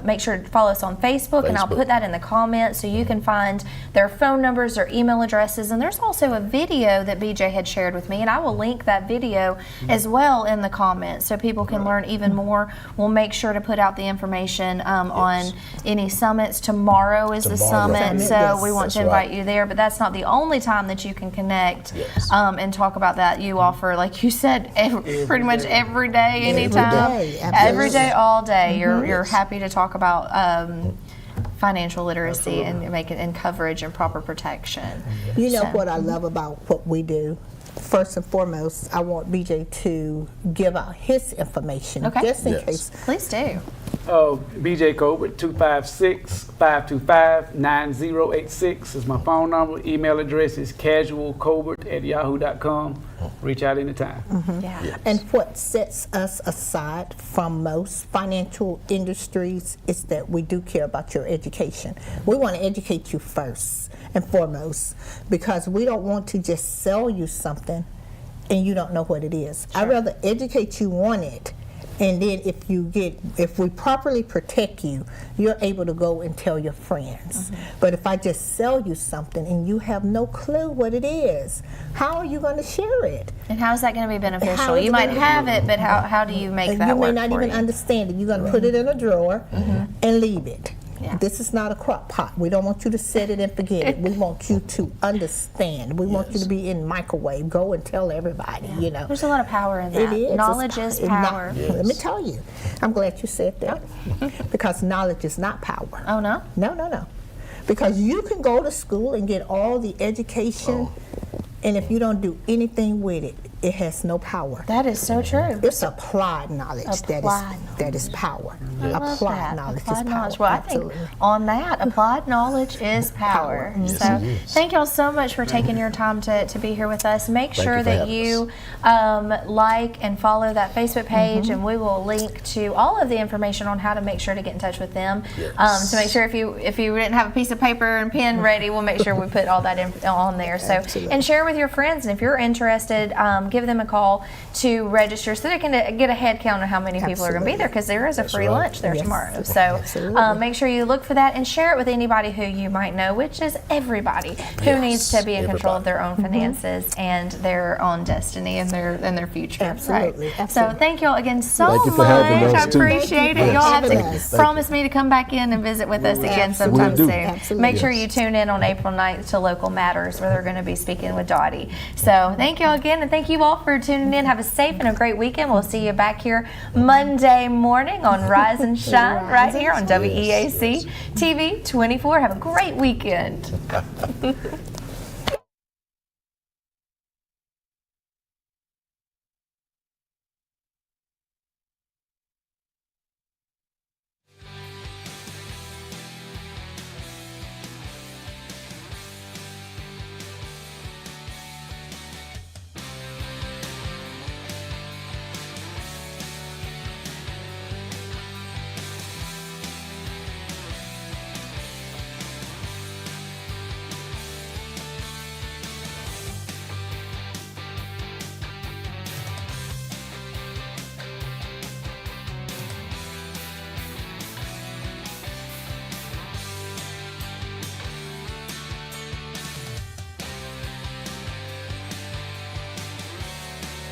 make sure to follow us on Facebook. And I'll put that in the comments so you can find their phone numbers, their email addresses, and there's also a video that BJ had shared with me, and I will link that video as well in the comments so people can learn even more. We'll make sure to put out the information on any summits. Tomorrow is the summit, so we want to invite you there, but that's not the only time that you can connect and talk about that. You offer, like you said, pretty much every day, anytime, every day, all day. You're happy to talk about financial literacy and make it in coverage and proper protection. You know what I love about what we do? First and foremost, I want BJ to give out his information, just in case. Please do. BJ Colbert, 256-525-9086 is my phone number. Email address is casualcolbert@yahoo.com. Reach out anytime. And what sets us aside from most financial industries is that we do care about your education. We want to educate you first and foremost, because we don't want to just sell you something and you don't know what it is. I'd rather educate you on it, and then if we properly protect you, you're able to go and tell your friends. But if I just sell you something and you have no clue what it is, how are you going to share it? And how is that going to be beneficial? You might have it, but how do you make that work? You may not even understand it. You're going to put it in a drawer and leave it. This is not a crock pot. We don't want you to set it and forget it. We want you to understand. We want you to be in microwave. Go and tell everybody, There's a lot of power in that. It is. Knowledge is power. Let me tell you. I'm glad you said that. Because knowledge is not power. Oh, no? No. Because you can go to school and get all the education, and if you don't do anything with it, it has no power. That is so true. It's applied knowledge that is power. Applied knowledge is power. Well, I think on that, applied knowledge is power. So thank y'all so much for taking your time to be here with us. Make sure that you like and follow that Facebook page, and we will link to all of the information on how to make sure to get in touch with them. So make sure if you didn't have a piece of paper and pen ready, we'll make sure we put all that on there. So and share with your friends, and if you're interested, give them a call to register so they can get a head count of how many people are going to be there, because there is a free lunch there tomorrow. So make sure you look for that and share it with anybody who you might know, which is everybody who needs to be in control of their own finances and their own destiny and their future. Absolutely. So thank y'all again so much. I appreciate it. Y'all have to promise me to come back in and visit with us again sometime soon. Make sure you tune in on April 9th to Local Matters, where they're going to be speaking with Dottie. So thank y'all again, and thank you all for tuning in. Have a safe and a great weekend. We'll see you back here Monday morning on Rise and Shine right here on WEAC TV 24. Have a great weekend.